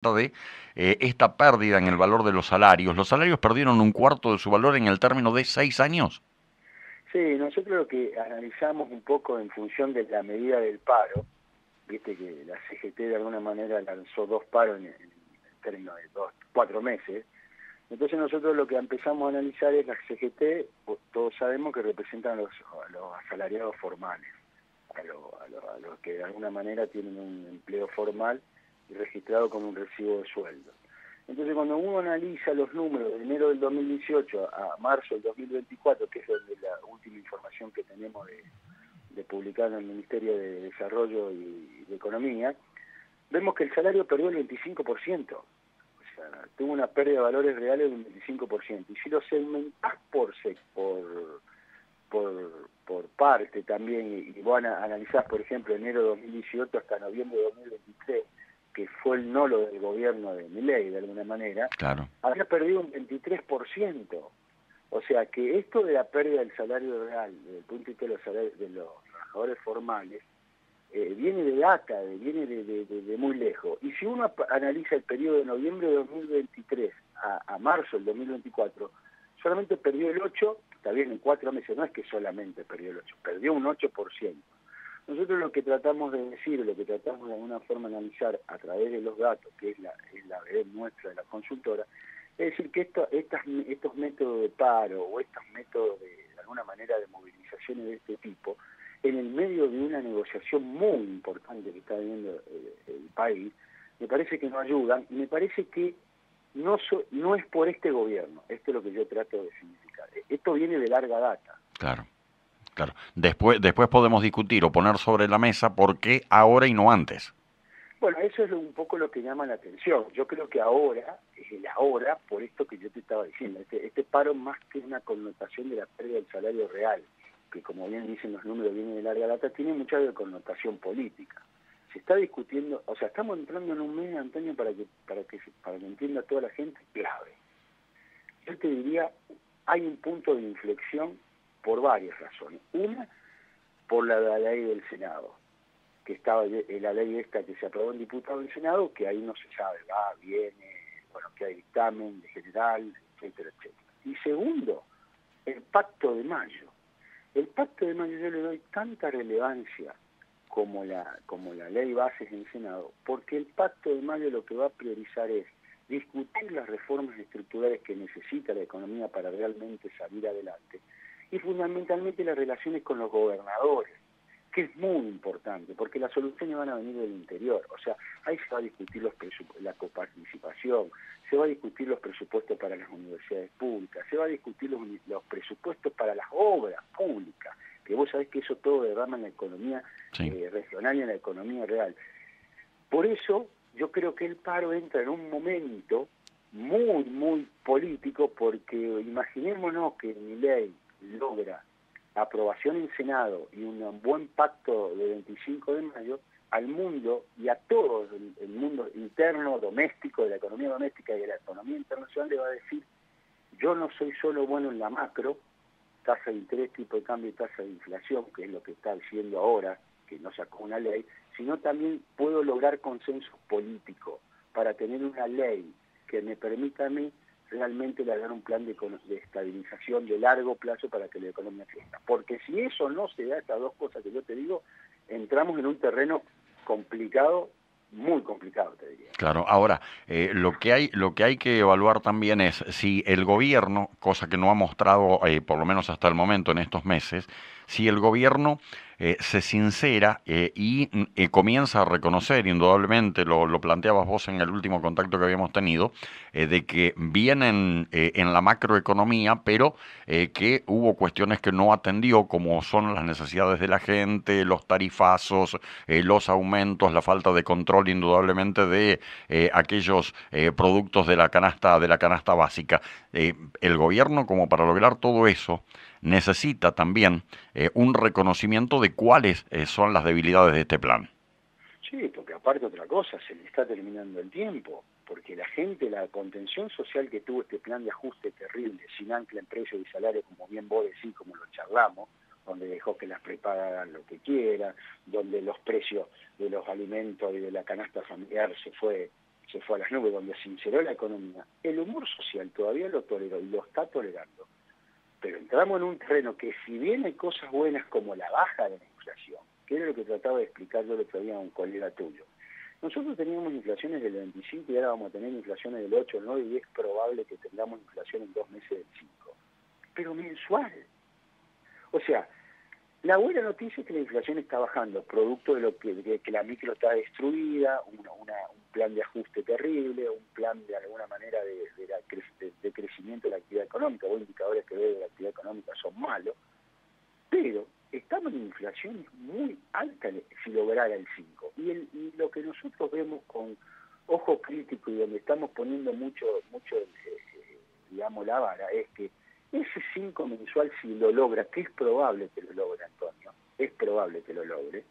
de esta pérdida en el valor de los salarios. Los salarios perdieron un cuarto de su valor en el término de 6 años. Sí, nosotros lo que analizamos un poco en función de la medida del paro, viste que la CGT de alguna manera lanzó dos paros en términos de 4 meses. Entonces nosotros lo que empezamos a analizar es la CGT, todos sabemos que representan a los asalariados formales, a los que de alguna manera tienen un empleo formal y registrado con un recibo de sueldo. Entonces cuando uno analiza los números de enero del 2018 a marzo del 2024, que es donde la última información que tenemos de publicar en el Ministerio de Desarrollo y de Economía, vemos que el salario perdió el 25%. O sea, tuvo una pérdida de valores reales del 25%. Y si lo segmentás por parte también, y vos analizás, por ejemplo, enero de 2018 hasta noviembre de 2023, que fue el nolo del gobierno de Milei, de alguna manera, Claro. había perdido un 23%. O sea que esto de la pérdida del salario real, desde el punto de vista de los trabajadores formales, viene de data, viene de muy lejos. Y si uno analiza el periodo de noviembre de 2023 a marzo del 2024, solamente perdió el 8%, está bien, en 4 meses, no es que solamente perdió el 8%, perdió un 8%. Nosotros lo que tratamos de decir, lo que tratamos de alguna forma analizar a través de los datos, que es la red nuestra de la consultora, es decir que estos métodos de paro o estos métodos de alguna manera de movilizaciones de este tipo, en el medio de una negociación muy importante que está viviendo el país, me parece que no ayudan, y me parece que no es por este gobierno, esto es lo que yo trato de significar. Esto viene de larga data. Claro, claro. Después podemos discutir o poner sobre la mesa por qué ahora y no antes. Bueno, eso es un poco lo que llama la atención. Yo creo que ahora, es el ahora, por esto que yo te estaba diciendo, este paro más que una connotación de la pérdida del salario real, que como bien dicen los números, viene de larga data, tiene mucha connotación política. Se está discutiendo, o sea, estamos entrando en un mes, Antonio, para que entienda toda la gente, clave. Yo te diría, hay un punto de inflexión por varias razones. Una, por la ley del Senado, que estaba la ley esta que se aprobó en diputado del Senado, que ahí no se sabe, va, viene, bueno, que hay dictamen de general, etcétera, etcétera. Y segundo, el Pacto de Mayo. El Pacto de Mayo yo le doy tanta relevancia como la ley bases en el Senado, porque el Pacto de Mayo lo que va a priorizar es discutir las reformas estructurales que necesita la economía para realmente salir adelante, y fundamentalmente las relaciones con los gobernadores, que es muy importante, porque las soluciones van a venir del interior. O sea, ahí se va a discutir la coparticipación, se va a discutir los presupuestos para las universidades públicas, se va a discutir los presupuestos para las obras públicas, que vos sabés que eso todo derrama en la economía Sí. regional y en la economía real. Por eso yo creo que el paro entra en un momento muy, muy político, porque imaginémonos que Milei logra aprobación en Senado y un buen pacto de 25 de mayo, al mundo y a todo el mundo interno, doméstico, de la economía doméstica y de la economía internacional le va a decir: yo no soy solo bueno en la macro, tasa de interés, tipo de cambio y tasa de inflación, que es lo que está haciendo ahora, que no sacó una ley, sino también puedo lograr consenso político para tener una ley que me permita a mí realmente lograr un plan de estabilización de largo plazo para que la economía crezca. Porque si eso no se da, estas dos cosas que yo te digo, entramos en un terreno complicado, muy complicado, te diría. Claro, ahora, lo que hay que evaluar también es si el gobierno, cosa que no ha mostrado, por lo menos hasta el momento en estos meses, si el gobierno se sincera y comienza a reconocer, indudablemente, lo planteabas vos en el último contacto que habíamos tenido, de que vienen en la macroeconomía, pero que hubo cuestiones que no atendió, como son las necesidades de la gente, los tarifazos, los aumentos, la falta de control indudablemente de aquellos productos de la canasta básica. El gobierno, como para lograr todo eso, necesita también un reconocimiento de cuáles son las debilidades de este plan. Sí, porque aparte otra cosa, se le está terminando el tiempo, porque la gente, la contención social que tuvo este plan de ajuste terrible, sin ancla en precios y salario, como bien vos decís, como lo charlamos, donde dejó que las prepagas hagan lo que quieran, donde los precios de los alimentos y de la canasta familiar se fue a las nubes, donde sinceró la economía, el humor social todavía lo toleró y lo está tolerando. Pero entramos en un terreno que, si bien hay cosas buenas como la baja de la inflación, que era lo que trataba de explicar yo el otro día a un colega tuyo, nosotros teníamos inflaciones del 25 y ahora vamos a tener inflaciones del 8, el 9, y es probable que tengamos inflación en 2 meses del 5. Pero mensual. O sea, la buena noticia es que la inflación está bajando, producto de lo que la micro está destruida, un plan de ajuste terrible, un plan de alguna manera de crecimiento de la actividad económica. Los indicadores que veo de la actividad económica son malos, pero estamos en inflaciones muy altas si lograra el 5. Y lo que nosotros vemos con ojo crítico y donde estamos poniendo mucho digamos, la vara, es que ese 5 mensual, si lo logra, que es probable que lo logre, Antonio, es probable que lo logre,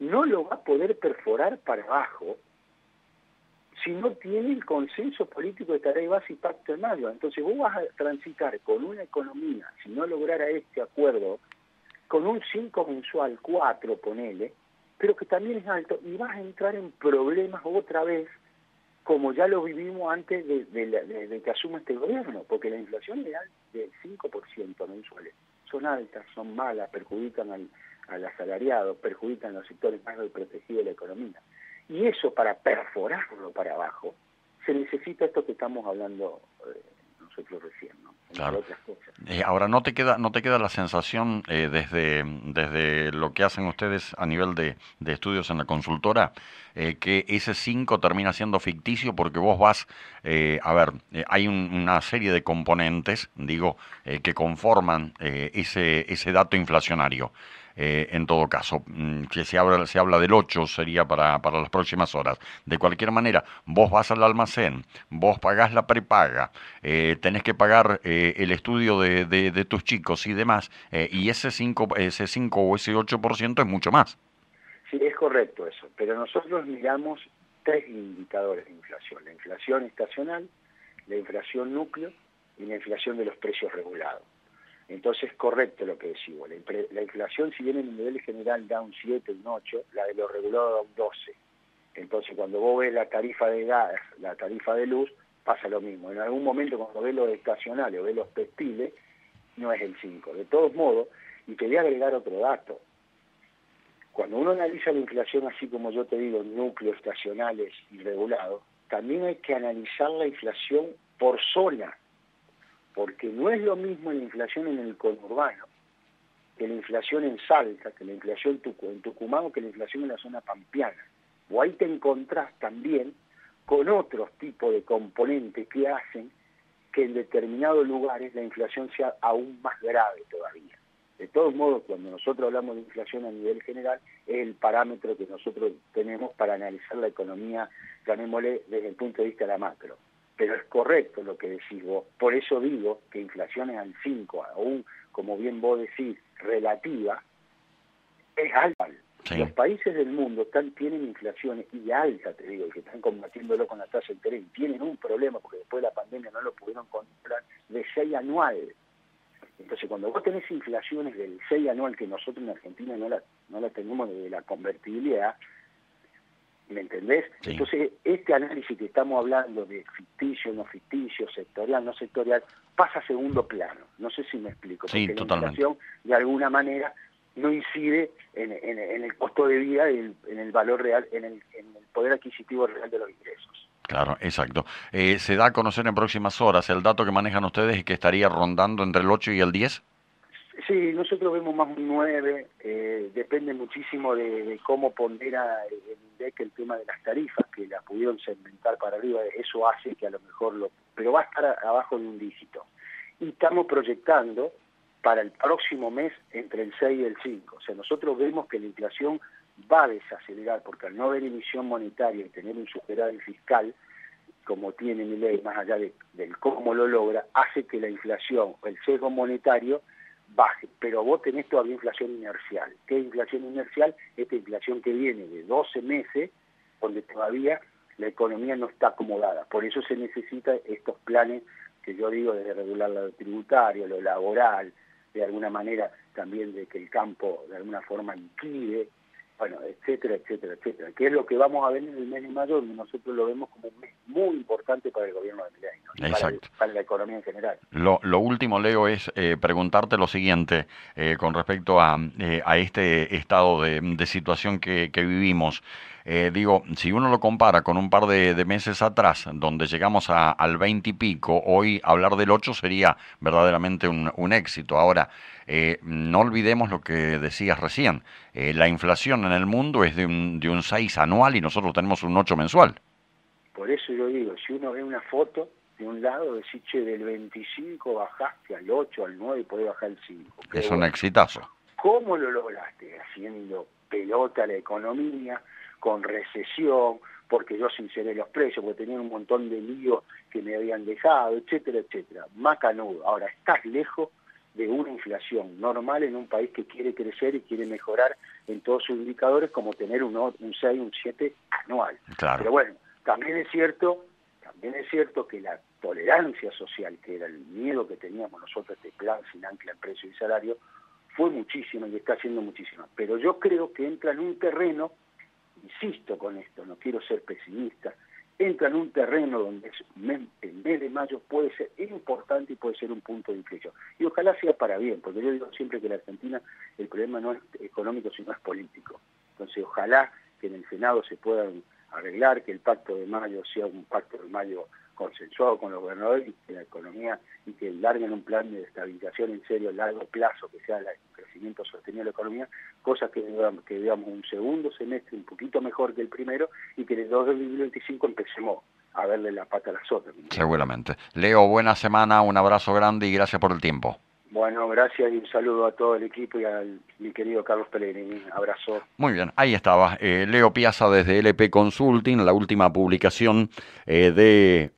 no lo va a poder perforar para abajo si no tiene el consenso político de tarea y base y pacto en mayo. Entonces vos vas a transitar con una economía, si no lograra este acuerdo, con un 5 mensual, 4, ponele, pero que también es alto, y vas a entrar en problemas otra vez, como ya lo vivimos antes de que asuma este gobierno, porque la inflación real del 5% mensuales son altas, son malas, perjudican al asalariado, perjudican a los sectores más desprotegidos de la economía. Y eso, para perforarlo para abajo, se necesita esto que estamos hablando nosotros recién, ¿no? Claro. Entre otras cosas. Ahora, ¿no te queda la sensación desde lo que hacen ustedes a nivel de estudios en la consultora, que ese 5 termina siendo ficticio porque vos vas, hay una serie de componentes, digo, que conforman ese dato inflacionario? En todo caso, que se habla del 8 sería para las próximas horas. De cualquier manera, vos vas al almacén, vos pagás la prepaga, tenés que pagar el estudio de tus chicos y demás, y ese 5 o ese 8% es mucho más. Sí, es correcto eso, pero nosotros miramos 3 indicadores de inflación: la inflación estacional, la inflación núcleo y la inflación de los precios regulados. Entonces es correcto lo que decimos, la inflación, si bien en el nivel general da un 7, un 8, la de los regulados da un 12. Entonces cuando vos ves la tarifa de gas, la tarifa de luz, pasa lo mismo. En algún momento cuando ves los estacionales o ves los textiles, no es el 5. De todos modos, y te voy a agregar otro dato. Cuando uno analiza la inflación, así como yo te digo, núcleos estacionales y regulados, también hay que analizar la inflación por zona, porque no es lo mismo la inflación en el conurbano que la inflación en Salta, que la inflación en Tucumán, o que la inflación en la zona pampeana. O ahí te encontrás también con otros tipos de componentes que hacen que en determinados lugares la inflación sea aún más grave todavía. De todos modos, cuando nosotros hablamos de inflación a nivel general, es el parámetro que nosotros tenemos para analizar la economía, llamémosle desde el punto de vista de la macro. Pero es correcto lo que decís vos. Por eso digo que inflaciones al 5, aún, como bien vos decís, relativa, es alta. Sí. Los países del mundo tienen inflaciones, y alta, te digo, que están combatiéndolo con la tasa de interés, y tienen un problema, porque después de la pandemia no lo pudieron controlar, de 6 anual. Entonces, cuando vos tenés inflaciones del 6 anual, que nosotros en Argentina no la tenemos de la convertibilidad, ¿me entendés? Sí. Entonces, este análisis que estamos hablando de ficticio, no ficticio, sectorial, no sectorial, pasa a segundo plano. No sé si me explico, porque sí, la inflación, de alguna manera, no incide en el costo de vida, en el valor real, en el poder adquisitivo real de los ingresos. Claro, exacto. ¿Se da a conocer en próximas horas el dato que manejan ustedes y que estaría rondando entre el 8 y el 10? Sí, nosotros vemos más un 9, depende muchísimo de cómo pondera el INDEC el tema de las tarifas, que las pudieron segmentar para arriba, eso hace que a lo mejor pero va a estar abajo de un dígito. Y estamos proyectando para el próximo mes entre el 6 y el 5. O sea, nosotros vemos que la inflación va a desacelerar, porque al no haber emisión monetaria y tener un superávit fiscal, como tiene mi ley, más allá del cómo lo logra, hace que la inflación o el sesgo monetario baje, pero vos tenés todavía inflación inercial. ¿Qué inflación inercial? Esta inflación que viene de 12 meses, donde todavía la economía no está acomodada. Por eso se necesitan estos planes que yo digo, de regular lo tributario, lo laboral, de alguna manera también de que el campo de alguna forma liquide, bueno, etcétera, etcétera, etcétera. Que es lo que vamos a ver en el mes de mayo, donde nosotros lo vemos como un mes muy importante para el gobierno de Milei, ¿no? Y Exacto. para la economía en general. Lo último, Leo, es preguntarte lo siguiente con respecto a este estado de situación que vivimos. Digo, si uno lo compara con un par de meses atrás, donde llegamos al 20 y pico, hoy hablar del 8 sería verdaderamente un éxito. Ahora, no olvidemos lo que decías recién. La inflación en el mundo es de un 6 anual y nosotros tenemos un 8 mensual. Por eso yo digo, si uno ve una foto de un lado, decís, che, del 25 bajaste al 8, al 9 y podés bajar al 5. Qué Es un bueno. exitazo. ¿Cómo lo lograste? Haciendo pelota la economía, con recesión, porque yo sinceré los precios, porque tenían un montón de líos que me habían dejado, etcétera, etcétera. Macanudo. Ahora, estás lejos de una inflación normal en un país que quiere crecer y quiere mejorar en todos sus indicadores, como tener un 6, un 7 anual. Claro. Pero bueno, también es cierto que la tolerancia social, que era el miedo que teníamos nosotros, este plan sin ancla en precio y salario, fue muchísima y está siendo muchísima. Pero yo creo que entra en un terreno, insisto con esto, no quiero ser pesimista, entra en un terreno donde el mes de mayo puede ser importante y puede ser un punto de inflexión. Y ojalá sea para bien, porque yo digo siempre que en la Argentina el problema no es económico, sino es político. Entonces ojalá que en el Senado se puedan arreglar, que el pacto de mayo sea un pacto de mayo consensuado con los gobernadores y que la economía y que larguen un plan de estabilización en serio a largo plazo, que sea el crecimiento sostenido de la economía, cosa que veamos un segundo semestre un poquito mejor que el primero y que en el 2025 empecemos a verle la pata a las otras. Seguramente. Leo, buena semana, un abrazo grande y gracias por el tiempo. Bueno, gracias y un saludo a todo el equipo y a mi querido Carlos Pellegrini. Abrazo. Muy bien, ahí estaba. Leo Piazza desde LP Consulting, la última publicación de